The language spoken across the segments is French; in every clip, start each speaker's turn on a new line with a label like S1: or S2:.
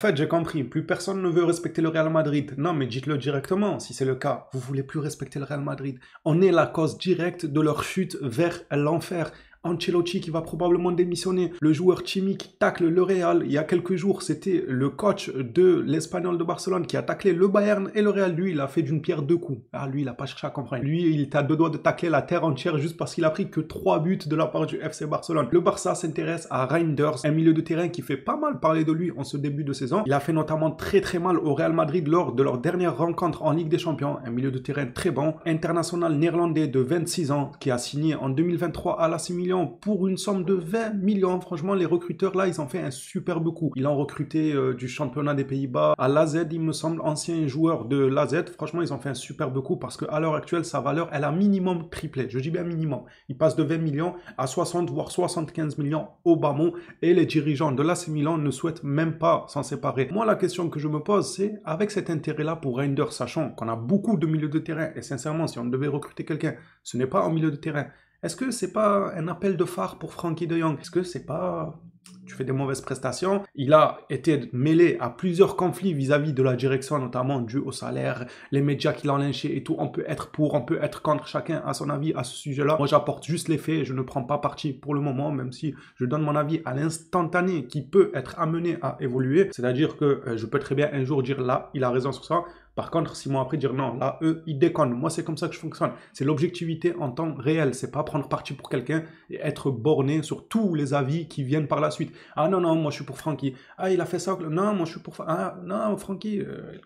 S1: En fait, j'ai compris, plus personne ne veut respecter le Real Madrid. Non, mais dites-le directement, si c'est le cas. Vous voulez plus respecter le Real Madrid. On est la cause directe de leur chute vers l'enfer. Ancelotti qui va probablement démissionner. Le joueur Chimi qui tacle le Real. Il y a quelques jours, c'était le coach de l'Espagnol de Barcelone qui a taclé le Bayern et le Real. Lui, il a fait d'une pierre deux coups. Ah, lui, il a pas cherché à comprendre. Lui, il était à deux doigts de tacler la terre entière juste parce qu'il a pris que 3 buts de la part du FC Barcelone. Le Barça s'intéresse à Reinders, un milieu de terrain qui fait pas mal parler de lui en ce début de saison. Il a fait notamment très très mal au Real Madrid lors de leur dernière rencontre en Ligue des Champions. Un milieu de terrain très bon. International néerlandais de 26 ans qui a signé en 2023 à l'AC Milan pour une somme de 20 millions. Franchement, les recruteurs là, ils ont fait un superbe coup. Ils ont recruté du championnat des Pays-Bas à l'AZ, il me semble, ancien joueur de l'AZ. Franchement, ils ont fait un superbe coup parce qu'à l'heure actuelle, sa valeur, elle a minimum triplé. Je dis bien minimum. Il passe de 20 millions à 60 voire 75 millions au bas mot et les dirigeants de l'AC Milan ne souhaitent même pas s'en séparer. Moi, la question que je me pose, c'est avec cet intérêt-là pour Reinders, sachant qu'on a beaucoup de milieux de terrain et sincèrement, si on devait recruter quelqu'un, ce n'est pas en milieu de terrain. Est-ce que c'est pas un appel de phare pour Frankie de Jong? Est-ce que c'est pas... Tu fais des mauvaises prestations. Il a été mêlé à plusieurs conflits vis-à-vis de la direction, notamment dû au salaire, les médias qui l'ont lynché et tout. On peut être pour, on peut être contre, chacun a son avis à ce sujet-là. Moi, j'apporte juste les faits, je ne prends pas parti pour le moment, même si je donne mon avis à l'instantané qui peut être amené à évoluer. C'est-à-dire que je peux très bien un jour dire là, il a raison sur ça. Par contre, 6 mois après, dire non, là, eux, ils déconnent. Moi, c'est comme ça que je fonctionne. C'est l'objectivité en temps réel. C'est pas prendre parti pour quelqu'un et être borné sur tous les avis qui viennent par la suite. Ah non, non, moi, je suis pour Francky. Ah, il a fait ça. Non, moi, je suis pour... Ah, non, Francky,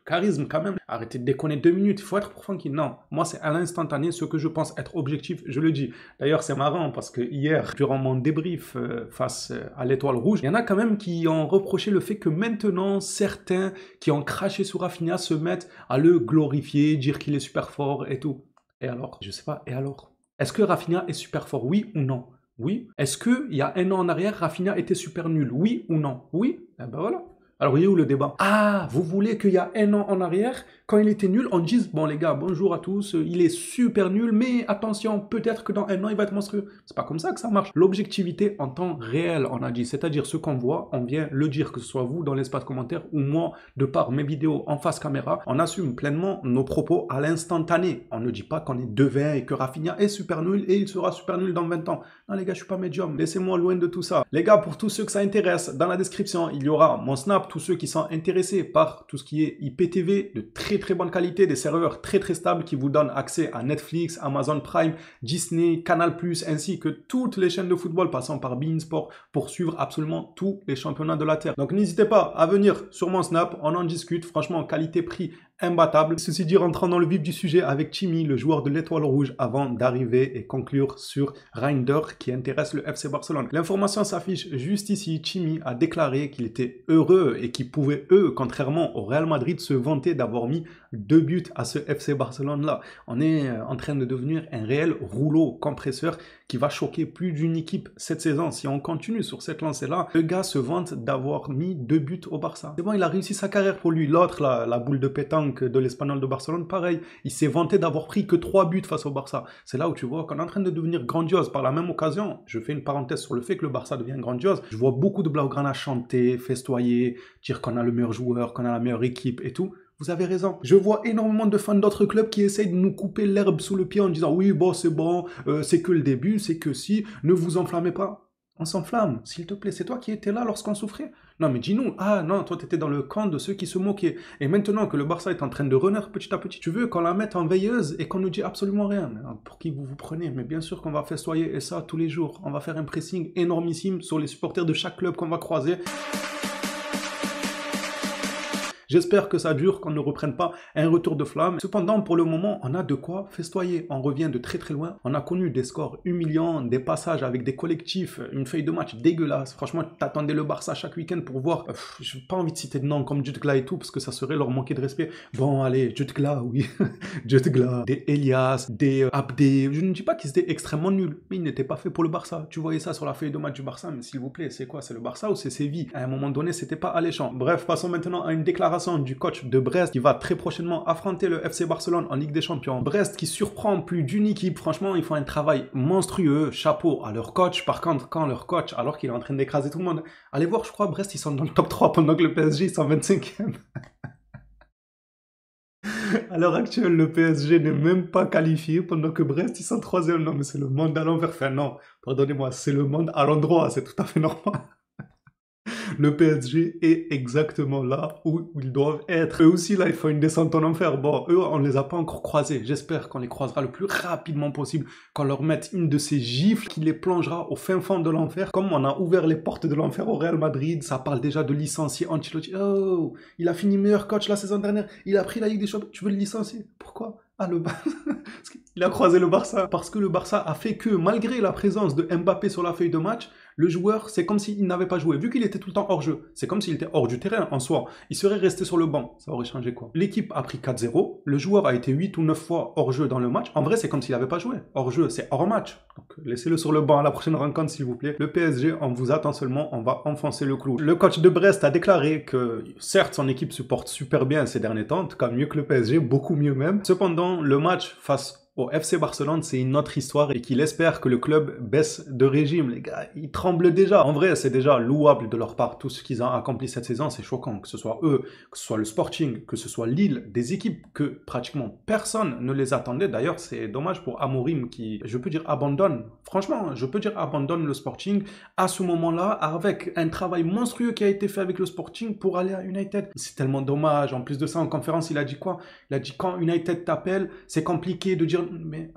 S1: charisme quand même. Arrêtez de déconner 2 minutes. Il faut être pour Francky. Non, moi, c'est à l'instantané ce que je pense être objectif. Je le dis. D'ailleurs, c'est marrant parce que hier, durant mon débrief face à l'Étoile Rouge, il y en a quand même qui ont reproché le fait que maintenant, certains qui ont craché sur Rafinha se mettent à le glorifier, dire qu'il est super fort et tout. Et alors? Je sais pas, et alors? Est-ce que Rafinha est super fort, oui ou non? Oui. Est-ce qu'il y a un an en arrière, Rafinha était super nul, oui ou non? Oui. Eh ben voilà. Alors, il est où le débat? Ah, vous voulez qu'il y a un an en arrière, quand il était nul, on dise, bon les gars, bonjour à tous, il est super nul, mais attention, peut-être que dans un an, il va être monstrueux. C'est pas comme ça que ça marche. L'objectivité en temps réel, on a dit, c'est-à-dire ce qu'on voit, on vient le dire, que ce soit vous dans l'espace commentaire ou moi, de par mes vidéos en face caméra, on assume pleinement nos propos à l'instantané. On ne dit pas qu'on est devin et que Rafinha est super nul et il sera super nul dans 20 ans. Non les gars, je suis pas médium, laissez-moi loin de tout ça. Les gars, pour tous ceux que ça intéresse, dans la description, il y aura mon Snap, tous ceux qui sont intéressés par tout ce qui est IPTV de très très bonne qualité, des serveurs très très stables qui vous donnent accès à Netflix, Amazon Prime, Disney, Canal+, ainsi que toutes les chaînes de football passant par beIN Sport pour suivre absolument tous les championnats de la Terre. Donc n'hésitez pas à venir sur mon Snap, on en discute, franchement qualité-prix imbattable. Ceci dit, rentrant dans le vif du sujet avec Chimi, le joueur de l'Étoile Rouge, avant d'arriver et conclure sur Reinders qui intéresse le FC Barcelone. L'information s'affiche juste ici. Chimi a déclaré qu'il était heureux et qu'il pouvait, contrairement au Real Madrid, se vanter d'avoir mis 2 buts à ce FC Barcelone-là. On est en train de devenir un réel rouleau compresseur qui va choquer plus d'une équipe cette saison. Si on continue sur cette lancée-là, le gars se vante d'avoir mis 2 buts au Barça. C'est bon, il a réussi sa carrière pour lui. L'autre, la boule de pétanque de l'Espagnol de Barcelone, pareil. Il s'est vanté d'avoir pris que 3 buts face au Barça. C'est là où tu vois qu'on est en train de devenir grandiose. Par la même occasion, je fais une parenthèse sur le fait que le Barça devient grandiose. Je vois beaucoup de Blaugrana chanter, festoyer, dire qu'on a le meilleur joueur, qu'on a la meilleure équipe et tout. Vous avez raison. Je vois énormément de fans d'autres clubs qui essayent de nous couper l'herbe sous le pied en disant oui, bon, c'est que le début, c'est que si, ne vous enflammez pas. On s'enflamme, s'il te plaît. C'est toi qui étais là lorsqu'on souffrait. Non, mais dis-nous, ah non, toi, tu étais dans le camp de ceux qui se moquaient. Et maintenant que le Barça est en train de renaître petit à petit, tu veux qu'on la mette en veilleuse et qu'on ne dit absolument rien. Mais pour qui vous vous prenez? Mais bien sûr qu'on va festoyer et ça tous les jours. On va faire un pressing énormissime sur les supporters de chaque club qu'on va croiser. J'espère que ça dure, qu'on ne reprenne pas un retour de flamme. Cependant, pour le moment, on a de quoi festoyer. On revient de très très loin. On a connu des scores humiliants, des passages avec des collectifs, une feuille de match dégueulasse. Franchement, t'attendais le Barça chaque week-end pour voir. J'ai pas envie de citer de noms comme Jutgla et tout, parce que ça serait leur manquer de respect. Bon, allez, Jutgla, oui. Jutgla, des Elias, des Abdé. Je ne dis pas qu'ils étaient extrêmement nuls, mais ils n'étaient pas faits pour le Barça. Tu voyais ça sur la feuille de match du Barça, mais s'il vous plaît, c'est quoi? C'est le Barça ou c'est Séville? À un moment donné, c'était pas alléchant. Bref, passons maintenant à une déclaration remplaçant du coach de Brest qui va très prochainement affronter le FC Barcelone en Ligue des Champions. Brest qui surprend plus d'une équipe. Franchement, ils font un travail monstrueux. Chapeau à leur coach. Par contre, quand leur coach, alors qu'il est en train d'écraser tout le monde, allez voir, je crois, Brest, ils sont dans le top 3 pendant que le PSG, ils sont 25e. À l'heure actuelle, le PSG n'est même pas qualifié pendant que Brest, ils sont 3e. Non, mais c'est le monde à l'envers. Enfin, non, pardonnez-moi, c'est le monde à l'endroit. C'est tout à fait normal. Le PSG est exactement là où ils doivent être. Eux aussi, là, ils font une descente en enfer. Bon, eux, on ne les a pas encore croisés. J'espère qu'on les croisera le plus rapidement possible, qu'on leur mette une de ces gifles qui les plongera au fin fond de l'enfer. Comme on a ouvert les portes de l'enfer au Real Madrid, ça parle déjà de licencier Ancelotti. Oh, il a fini meilleur coach la saison dernière. Il a pris la Ligue des Champions. Tu veux le licencier? Pourquoi? Ah, le Barça. Il a croisé le Barça. Parce que le Barça a fait que, malgré la présence de Mbappé sur la feuille de match, le joueur, c'est comme s'il n'avait pas joué. Vu qu'il était tout le temps hors jeu, c'est comme s'il était hors du terrain en soi. Il serait resté sur le banc. Ça aurait changé quoi? L'équipe a pris 4-0. Le joueur a été 8 ou 9 fois hors jeu dans le match. En vrai, c'est comme s'il n'avait pas joué. Hors jeu, c'est hors match. Donc, laissez-le sur le banc à la prochaine rencontre, s'il vous plaît. Le PSG, on vous attend seulement. On va enfoncer le clou. Le coach de Brest a déclaré que, certes, son équipe se porte super bien ces derniers temps. En tout cas, mieux que le PSG, beaucoup mieux même. Cependant, le match face au FC Barcelone, c'est une autre histoire et qu'il espère que le club baisse de régime. Les gars, ils tremblent déjà. En vrai, c'est déjà louable de leur part. Tout ce qu'ils ont accompli cette saison, c'est choquant. Que ce soit eux, que ce soit le Sporting, que ce soit Lille, des équipes que pratiquement personne ne les attendait. D'ailleurs, c'est dommage pour Amorim qui, je peux dire, abandonne. Franchement, je peux dire abandonne le Sporting à ce moment-là avec un travail monstrueux qui a été fait avec le Sporting pour aller à United. C'est tellement dommage. En plus de ça, en conférence, il a dit quoi? Il a dit quand United t'appelle, c'est compliqué de dire mais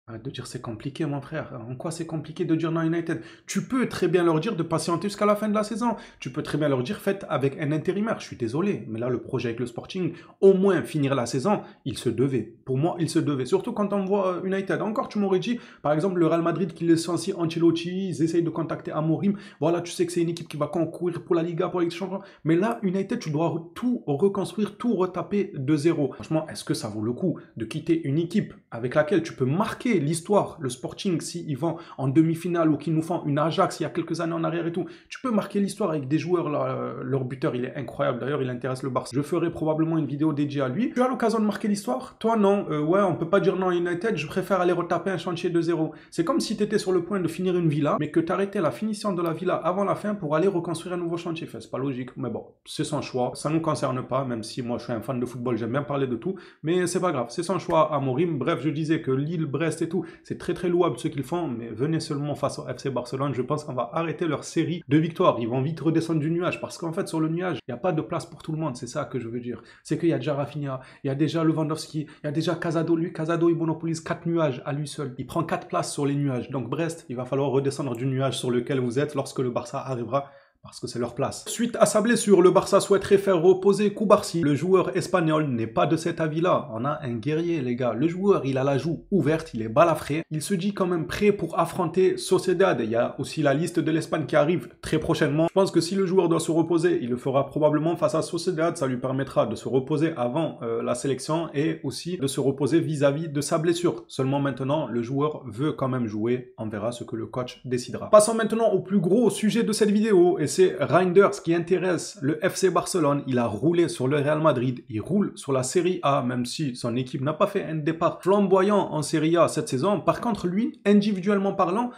S1: arrête de dire c'est compliqué, mon frère. En quoi c'est compliqué de dire non United? Tu peux très bien leur dire de patienter jusqu'à la fin de la saison. Tu peux très bien leur dire faites avec un intérimaire. Je suis désolé, mais là le projet avec le Sporting, au moins finir la saison, il se devait. Pour moi, il se devait. Surtout quand on voit United. Encore, tu m'aurais dit, par exemple, le Real Madrid qui licencie Ancelotti, ils essayent de contacter Amorim. Voilà, tu sais que c'est une équipe qui va concourir pour la Liga, pour la Ligue des Champions. Mais là, United, tu dois tout reconstruire, tout retaper de zéro. Franchement, est-ce que ça vaut le coup de quitter une équipe avec laquelle tu peux marquer l'histoire, le Sporting, s'ils vont en demi-finale ou qu'ils nous font une Ajax il y a quelques années en arrière et tout, tu peux marquer l'histoire avec des joueurs là, leur buteur il est incroyable, d'ailleurs il intéresse le Barça. Je ferai probablement une vidéo dédiée à lui. Tu as l'occasion de marquer l'histoire? Toi non, ouais on peut pas dire non à United, je préfère aller retaper un chantier de zéro. C'est comme si tu étais sur le point de finir une villa, mais que tu arrêtais la finition de la villa avant la fin pour aller reconstruire un nouveau chantier. Enfin, c'est pas logique, mais bon, c'est son choix, ça nous concerne pas, même si moi je suis un fan de football, j'aime bien parler de tout, mais c'est pas grave, c'est son choix Amorim. Bref, je disais que Lille, Brest et tout, c'est très très louable ce qu'ils font, mais venez seulement face au FC Barcelone, je pense qu'on va arrêter leur série de victoires. Ils vont vite redescendre du nuage, parce qu'en fait sur le nuage, il n'y a pas de place pour tout le monde, c'est ça que je veux dire. C'est qu'il y a déjà Rafinha, il y a déjà Lewandowski, il y a déjà Casado, lui, Casado il monopolise 4 nuages à lui seul. Il prend 4 places sur les nuages, donc Brest, il va falloir redescendre du nuage sur lequel vous êtes lorsque le Barça arrivera, parce que c'est leur place. Suite à sa blessure, le Barça souhaiterait faire reposer Koubarsi. Le joueur espagnol n'est pas de cet avis-là. On a un guerrier, les gars. Le joueur, il a la joue ouverte, il est balafré. Il se dit quand même prêt pour affronter Sociedad. Il y a aussi la liste de l'Espagne qui arrive très prochainement. Je pense que si le joueur doit se reposer, il le fera probablement face à Sociedad. Ça lui permettra de se reposer avant la sélection et aussi de se reposer vis-à-vis de sa blessure. Seulement maintenant, le joueur veut quand même jouer. On verra ce que le coach décidera. Passons maintenant au plus gros sujet de cette vidéo. Et c'est Reinders qui intéresse le FC Barcelone. Il a roulé sur le Real Madrid, il roule sur la Serie A, même si son équipe n'a pas fait un départ flamboyant en Serie A cette saison. Par contre, lui, individuellement parlant,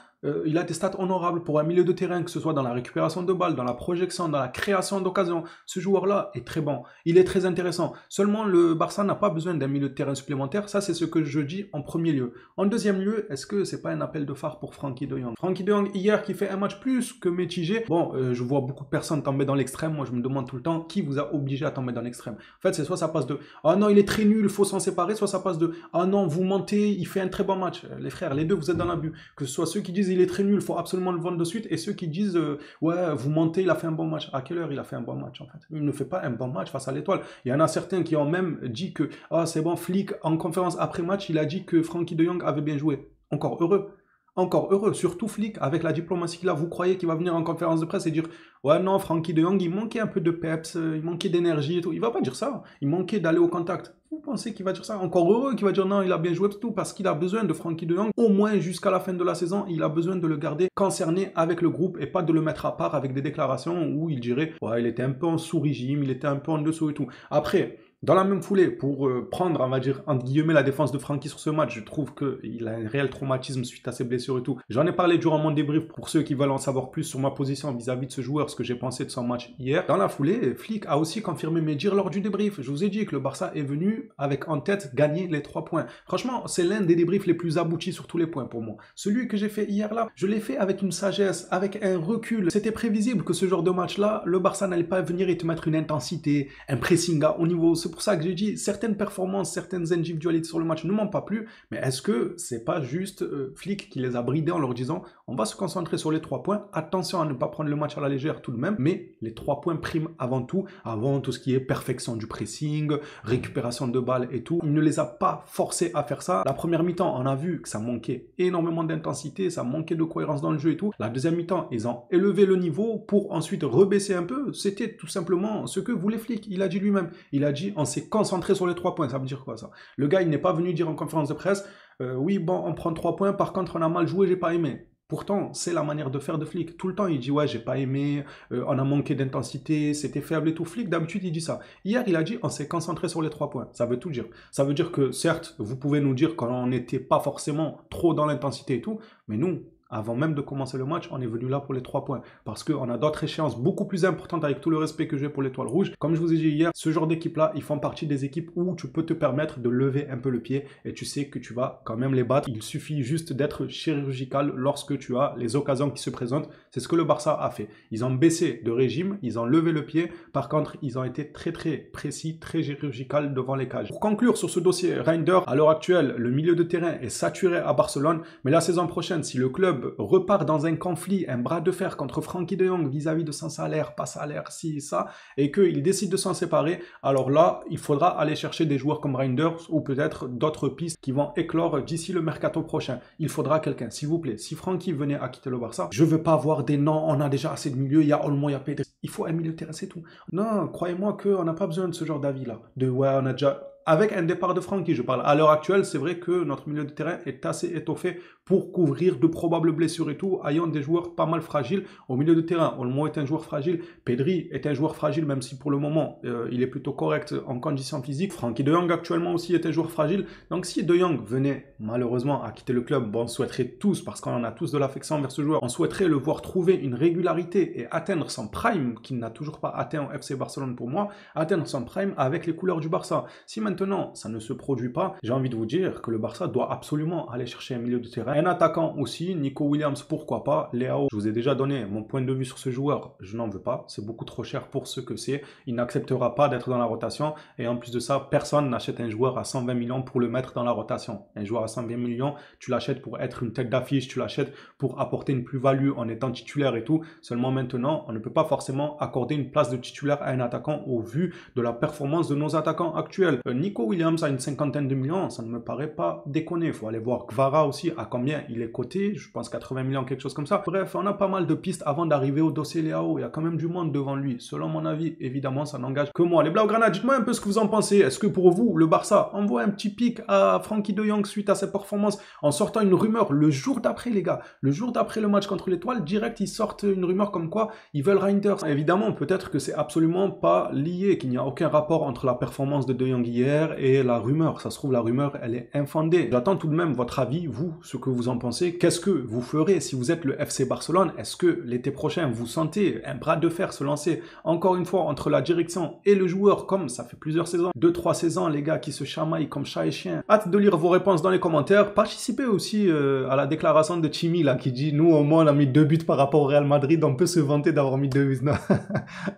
S1: il a des stats honorables pour un milieu de terrain, que ce soit dans la récupération de balles, dans la projection, dans la création d'occasions. Ce joueur-là est très bon, il est très intéressant. Seulement, le Barça n'a pas besoin d'un milieu de terrain supplémentaire. Ça, c'est ce que je dis en premier lieu. En deuxième lieu, est-ce que c'est pas un appel de phare pour Frenkie de Jong? Frenkie de Jong, hier, qui fait un match plus que mitigé. Bon, je vois beaucoup de personnes tomber dans l'extrême. Moi, je me demande tout le temps qui vous a obligé à tomber dans l'extrême. En fait, c'est soit ça passe de « Ah non, il est très nul, il faut s'en séparer », soit ça passe de « Ah non, vous mentez, il fait un très bon match ». Les frères, les deux, vous êtes dans l'abus. Que ce soit ceux qui disent « Il est très nul, il faut absolument le vendre de suite » et ceux qui disent ouais, vous mentez, il a fait un bon match. À quelle heure il a fait un bon match en fait? Il ne fait pas un bon match face à l'Étoile. Il y en a certains qui ont même dit que ah c'est bon, Flick en conférence après match, il a dit que Frenkie de Jong avait bien joué. Encore heureux. Encore heureux, surtout Flick, avec la diplomatie qu'il a. Vous croyez qu'il va venir en conférence de presse et dire ouais, non, Frankie de Jong, il manquait un peu de peps, il manquait d'énergie et tout. Il va pas dire ça. Il manquait d'aller au contact. Vous pensez qu'il va dire ça? Encore heureux qu'il va dire non, il a bien joué tout parce qu'il a besoin de Frankie de Jong au moins jusqu'à la fin de la saison. Il a besoin de le garder concerné avec le groupe et pas de le mettre à part avec des déclarations où il dirait ouais, il était un peu en sous-régime, il était un peu en dessous et tout. Après, dans la même foulée, pour prendre, on va dire, entre guillemets, la défense de Frankie sur ce match, je trouve qu'il a un réel traumatisme suite à ses blessures et tout. J'en ai parlé durant mon débrief pour ceux qui veulent en savoir plus sur ma position vis-à-vis de ce joueur, ce que j'ai pensé de son match hier. Dans la foulée, Flick a aussi confirmé mes dires lors du débrief. Je vous ai dit que le Barça est venu avec en tête gagner les 3 points. Franchement, c'est l'un des débriefs les plus aboutis sur tous les points pour moi. Celui que j'ai fait hier là, je l'ai fait avec une sagesse, avec un recul. C'était prévisible que ce genre de match-là, le Barça n'allait pas venir et te mettre une intensité, un pressing à haut niveau. C'est pour ça que j'ai dit certaines performances, certaines individualités sur le match ne m'ont pas plu, mais est-ce que c'est pas juste Flick qui les a bridés en leur disant on va se concentrer sur les 3 points, attention à ne pas prendre le match à la légère tout de même, mais les 3 points priment avant tout ce qui est perfection du pressing, récupération de balles et tout. Il ne les a pas forcés à faire ça. La première mi-temps, on a vu que ça manquait énormément d'intensité, ça manquait de cohérence dans le jeu et tout. La deuxième mi-temps, ils ont élevé le niveau pour ensuite rebaisser un peu. C'était tout simplement ce que voulait Flick. Il a dit lui-même. Il a dit on s'est concentré sur les 3 points. Ça veut dire quoi ça? Le gars, il n'est pas venu dire en conférence de presse oui, bon, on prend 3 points, par contre, on a mal joué, j'ai pas aimé. Pourtant, c'est la manière de faire de Flick. Tout le temps, il dit ouais, j'ai pas aimé, on a manqué d'intensité, c'était faible et tout. Flick, d'habitude, il dit ça. Hier, il a dit on s'est concentré sur les 3 points. Ça veut tout dire. Ça veut dire que certes, vous pouvez nous dire qu'on n'était pas forcément trop dans l'intensité et tout, mais nous, avant même de commencer le match, on est venu là pour les 3 points. Parce qu'on a d'autres échéances beaucoup plus importantes avec tout le respect que j'ai pour l'Étoile Rouge. Comme je vous ai dit hier, ce genre d'équipe-là, ils font partie des équipes où tu peux te permettre de lever un peu le pied et tu sais que tu vas quand même les battre. Il suffit juste d'être chirurgical lorsque tu as les occasions qui se présentent. C'est ce que le Barça a fait. Ils ont baissé de régime, ils ont levé le pied. Par contre, ils ont été très précis, très chirurgical devant les cages. Pour conclure sur ce dossier Reinders, à l'heure actuelle, le milieu de terrain est saturé à Barcelone. Mais la saison prochaine, si le club repart dans un conflit, un bras de fer contre Frankie de Jong vis-à-vis de son salaire, pas salaire, ci, ça, et qu'il décide de s'en séparer, alors là, il faudra aller chercher des joueurs comme Reinders ou peut-être d'autres pistes qui vont éclore d'ici le mercato prochain. Il faudra quelqu'un, s'il vous plaît. Si Frankie venait à quitter le Barça, je veux pas voir des noms, on a déjà assez de milieux, il y a Olmo, il y a Pedri. Il faut un milieu de terrain, c'est tout. Non, croyez-moi qu'on n'a pas besoin de ce genre d'avis-là. De ouais, on a déjà... Avec un départ de Frankie, je parle. À l'heure actuelle, c'est vrai que notre milieu de terrain est assez étoffé pour couvrir de probables blessures et tout, ayant des joueurs pas mal fragiles au milieu de terrain. Olmo est un joueur fragile, Pedri est un joueur fragile, même si pour le moment, il est plutôt correct en conditions physiques. Frankie de Jong actuellement aussi est un joueur fragile. Donc si de Jong venait malheureusement à quitter le club, bon, on souhaiterait tous, parce qu'on en a tous de l'affection envers ce joueur, on souhaiterait le voir trouver une régularité et atteindre son prime, qu'il n'a toujours pas atteint au FC Barcelone pour moi, atteindre son prime avec les couleurs du Barça. Si maintenant ça ne se produit pas, j'ai envie de vous dire que le Barça doit absolument aller chercher un milieu de terrain. Un attaquant aussi, Nico Williams, pourquoi pas. Léao, je vous ai déjà donné mon point de vue sur ce joueur, je n'en veux pas, c'est beaucoup trop cher pour ce que c'est, il n'acceptera pas d'être dans la rotation, et en plus de ça, personne n'achète un joueur à 120 millions pour le mettre dans la rotation. Un joueur à 120 millions, tu l'achètes pour être une tête d'affiche, tu l'achètes pour apporter une plus-value en étant titulaire et tout. Seulement maintenant, on ne peut pas forcément accorder une place de titulaire à un attaquant au vu de la performance de nos attaquants actuels. Nico Williams a une 50aine de millions, ça ne me paraît pas déconner. Il faut aller voir Kvara aussi, à combien il est coté, je pense 80 millions, quelque chose comme ça. Bref, on a pas mal de pistes avant d'arriver au dossier Léao. Il y a quand même du monde devant lui. Selon mon avis, évidemment, ça n'engage que moi. Les Blaugrana, dites-moi un peu ce que vous en pensez. Est-ce que pour vous, le Barça envoie un petit pic à Frankie de Jong suite à ses performances en sortant une rumeur le jour d'après, les gars? Le jour d'après le match contre l'Étoile, direct, ils sortent une rumeur comme quoi ils veulent Reinders. Évidemment, peut-être que c'est absolument pas lié, qu'il n'y a aucun rapport entre la performance de Jong hier et la rumeur. Ça se trouve, la rumeur, elle est infondée. J'attends tout de même votre avis, vous, ce que vous en pensez. Qu'est-ce que vous ferez si vous êtes le FC Barcelone? Est-ce que l'été prochain, vous sentez un bras de fer se lancer encore une fois entre la direction et le joueur, comme ça fait plusieurs saisons, 2-3 saisons, les gars qui se chamaillent comme chat et chien? Hâte de lire vos réponses dans les commentaires. Participez aussi à la déclaration de Chimi, là, qui dit, nous, au moins, on a mis 2 buts par rapport au Real Madrid, on peut se vanter d'avoir mis 2 buts. Non.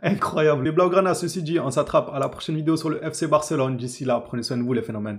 S1: Incroyable. Les Blaugrana, ceci dit, on s'attrape à la prochaine vidéo sur le FC Barcelone. D'ici là, prenez soin de vous, les phénomènes.